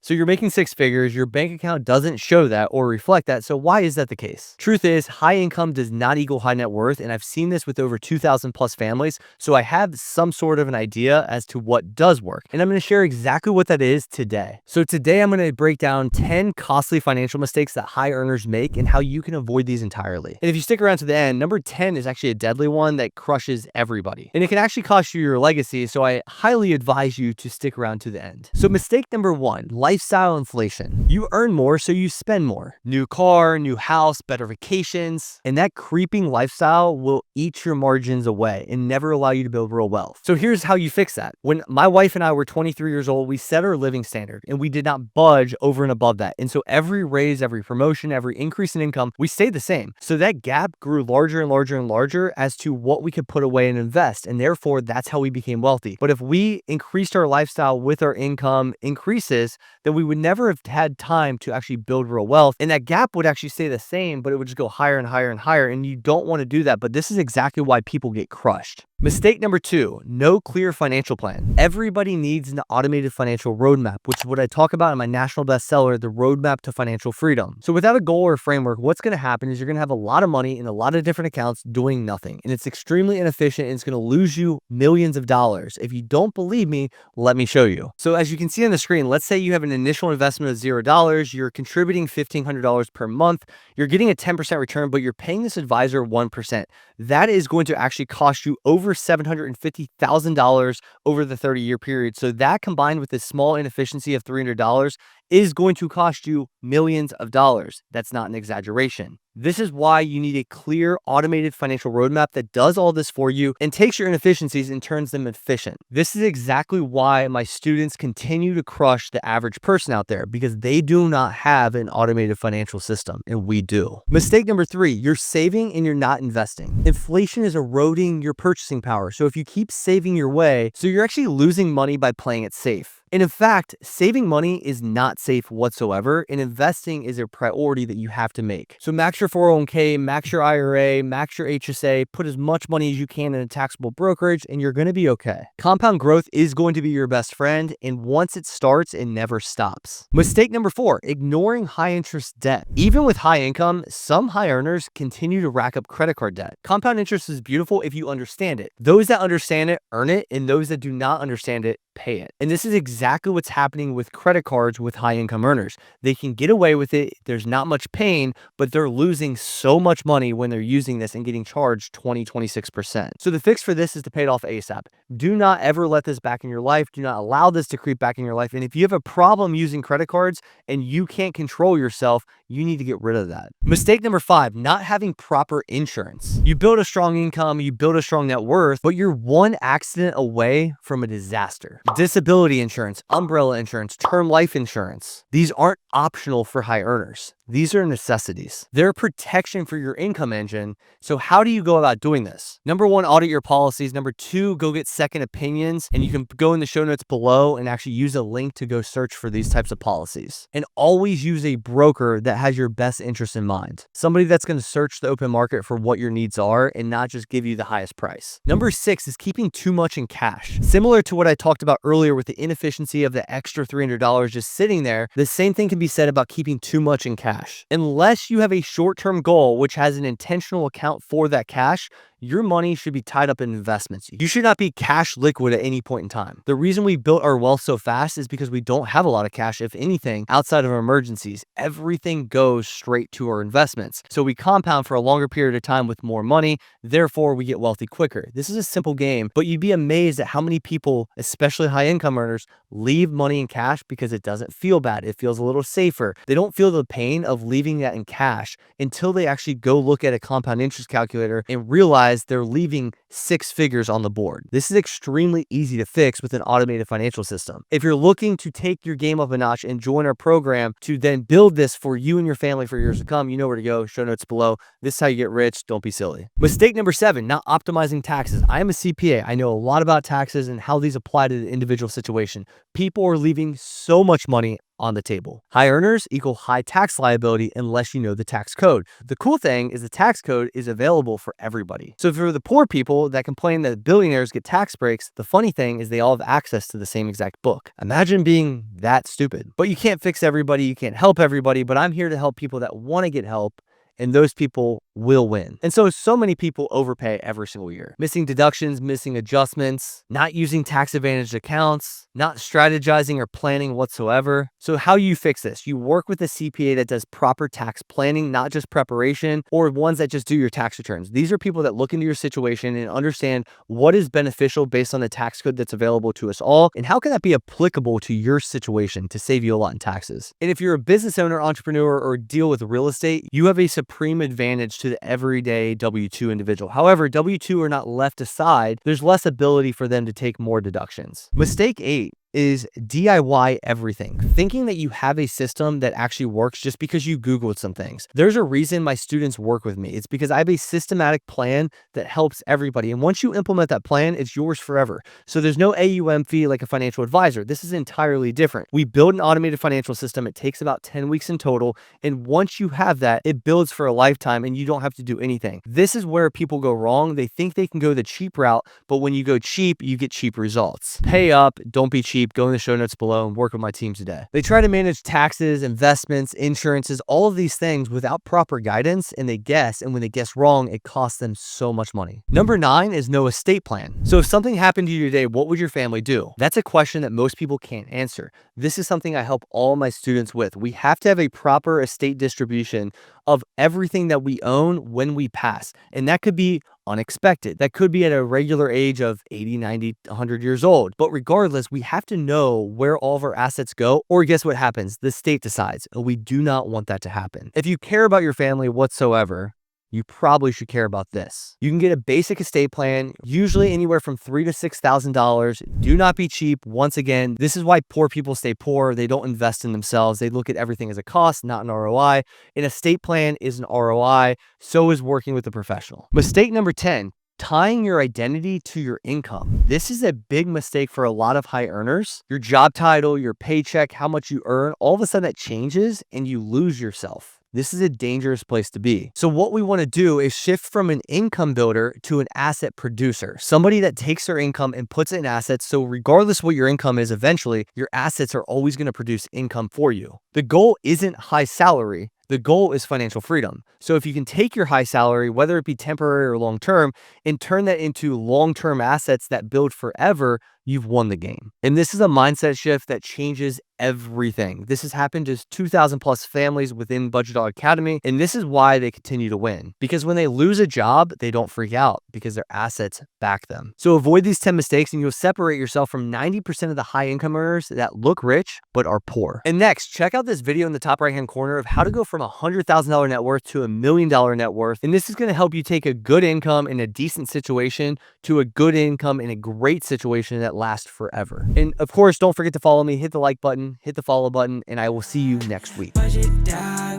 So you're making six figures, your bank account doesn't show that or reflect that. So why is that the case? Truth is, high income does not equal high net worth, and I've seen this with over 2,000 plus families, so I have some sort of an idea as to what does work, and I'm going to share exactly what that is today. So today I'm going to break down 10 costly financial mistakes that high earners make and how you can avoid these entirely. And if you stick around to the end, number 10 is actually a deadly one that crushes everybody, and it can actually cost you your legacy, so I highly advise you to stick around to the end. So mistake number 1, lifestyle inflation. You earn more, so you spend more. New car, new house, better vacations, and that creeping lifestyle will eat your margins away and never allow you to build real wealth. So here's how you fix that. When my wife and I were 23 years old, we set our living standard and we did not budge over and above that. And so every raise, every promotion, every increase in income, we stayed the same. So that gap grew larger and larger and larger as to what we could put away and invest. And therefore, that's how we became wealthy. But if we increased our lifestyle with our income increases, then we would never have had time to actually build real wealth. And that gap would actually stay the same, but it would just go higher and higher and higher. And you don't want to do that. But this is exactly why people get crushed. Mistake number 2, no clear financial plan. Everybody needs an automated financial roadmap, which is what I talk about in my national bestseller, The Roadmap to Financial Freedom. So without a goal or framework, what's going to happen is you're going to have a lot of money in a lot of different accounts doing nothing. And it's extremely inefficient and it's going to lose you millions of dollars. If you don't believe me, let me show you. So as you can see on the screen, let's say you have an initial investment of $0. You're contributing $1,500 per month. You're getting a 10% return, but you're paying this advisor 1%. That is going to actually cost you over $750,000 over the 30-year period. So that combined with this small inefficiency of $300 is going to cost you millions of dollars. That's not an exaggeration. This is why you need a clear automated financial roadmap that does all this for you and takes your inefficiencies and turns them efficient. This is exactly why my students continue to crush the average person out there, because they do not have an automated financial system and we do. Mistake number 3, you're saving and you're not investing. Inflation is eroding your purchasing power. So if you keep saving your way, so you're actually losing money by playing it safe. And in fact, saving money is not safe whatsoever, and investing is a priority that you have to make. So max your 401k, max your IRA, max your HSA, put as much money as you can in a taxable brokerage, and you're going to be okay. Compound growth is going to be your best friend, and once it starts, it never stops. Mistake number 4, ignoring high interest debt. Even with high income, some high earners continue to rack up credit card debt. Compound interest is beautiful if you understand it. Those that understand it earn it, and those that do not understand it pay it. And this is exactly what's happening with credit cards with high income earners. They can get away with it. There's not much pain, but they're losing so much money when they're using this and getting charged 26%. So the fix for this is to pay it off ASAP. Do not ever let this back in your life. Do not allow this to creep back in your life. And if you have a problem using credit cards and you can't control yourself, you need to get rid of that. Mistake number 5, not having proper insurance. You build a strong income, you build a strong net worth, but you're one accident away from a disaster. Disability insurance, umbrella insurance, term life insurance. These aren't optional for high earners. These are necessities. They're protection for your income engine. So how do you go about doing this? Number 1, audit your policies. Number 2, go get second opinions. And you can go in the show notes below and actually use a link to go search for these types of policies. And always use a broker that has your best interest in mind. Somebody that's going to search the open market for what your needs are and not just give you the highest price. Number 6 is keeping too much in cash. Similar to what I talked about earlier with the inefficiency of the extra $300 just sitting there, the same thing can be said about keeping too much in cash. Unless you have a short-term goal which has an intentional account for that cash, your money should be tied up in investments. You should not be cash liquid at any point in time. The reason we built our wealth so fast is because we don't have a lot of cash, if anything, outside of emergencies. Everything goes straight to our investments. So we compound for a longer period of time with more money. Therefore, we get wealthy quicker. This is a simple game, but you'd be amazed at how many people, especially high income earners, leave money in cash because it doesn't feel bad. It feels a little safer. They don't feel the pain of leaving that in cash until they actually go look at a compound interest calculator and realize they're leaving 6 figures on the board. This is extremely easy to fix with an automated financial system. If you're looking to take your game up a notch and join our program to then build this for you and your family for years to come, you know where to go. Show notes below. This is how you get rich. Don't be silly. Mistake number 7, not optimizing taxes. I am a CPA. I know a lot about taxes and how these apply to the individual situation. People are leaving so much money on the table. High earners equal high tax liability unless you know the tax code. The cool thing is the tax code is available for everybody. So for the poor people that complain that billionaires get tax breaks, the funny thing is they all have access to the same exact book. Imagine being that stupid. But you can't fix everybody, you can't help everybody, but I'm here to help people that want to get help, and those people will win. And so many people overpay every single year. Missing deductions, missing adjustments, not using tax advantage accounts, not strategizing or planning whatsoever. So how you fix this? You work with a CPA that does proper tax planning, not just preparation, or ones that just do your tax returns. These are people that look into your situation and understand what is beneficial based on the tax code that's available to us all, and how can that be applicable to your situation to save you a lot in taxes. And if you're a business owner, entrepreneur, or deal with real estate, you have a supreme advantage to the everyday W-2 individual. However, W-2 are not left aside. There's less ability for them to take more deductions. Mistake 8 is DIY everything, thinking that you have a system that actually works just because you Googled some things. There's a reason my students work with me. It's because I have a systematic plan that helps everybody. And once you implement that plan, it's yours forever. So there's no AUM fee like a financial advisor. This is entirely different. We build an automated financial system. It takes about 10 weeks in total. And once you have that, it builds for a lifetime and you don't have to do anything. This is where people go wrong. They think they can go the cheap route, but when you go cheap, you get cheap results. Pay up, don't be cheap. Go in the show notes below and work with my team today. They try to manage taxes, investments, insurances, all of these things without proper guidance, and they guess, and when they guess wrong, it costs them so much money. Number 9 is no estate plan. So if something happened to you today, what would your family do? That's a question that most people can't answer. This is something I help all my students with. We have to have a proper estate distribution of everything that we own when we pass, and that could be unexpected. That could be at a regular age of 80, 90, 100 years old. But regardless, we have to know where all of our assets go, or guess what happens? The state decides, and we do not want that to happen. If you care about your family whatsoever, you probably should care about this. You can get a basic estate plan, usually anywhere from $3,000 to $6,000. Do not be cheap. Once again, this is why poor people stay poor. They don't invest in themselves. They look at everything as a cost, not an ROI. An estate plan is an ROI. So is working with a professional. Mistake number 10. Tying your identity to your income. This is a big mistake for a lot of high earners. Your job title, your paycheck, how much you earn, all of a sudden that changes and you lose yourself. This is a dangerous place to be. So what we want to do is shift from an income builder to an asset producer, somebody that takes their income and puts it in assets. So regardless what your income is, eventually your assets are always going to produce income for you. The goal isn't high salary. The goal is financial freedom. So if you can take your high salary, whether it be temporary or long-term, and turn that into long-term assets that build forever, you've won the game. And this is a mindset shift that changes everything. This has happened to 2,000 plus families within Budgetdog Academy. And this is why they continue to win. Because when they lose a job, they don't freak out because their assets back them. So avoid these 10 mistakes and you'll separate yourself from 90% of the high income earners that look rich, but are poor. And next, check out this video in the top right-hand corner of how to go from $100,000 net worth to $1 million net worth. And this is going to help you take a good income in a decent situation to a good income in a great situation that lasts forever. And of course, don't forget to follow me, hit the like button, hit the follow button, and I will see you next week. Budgetdog.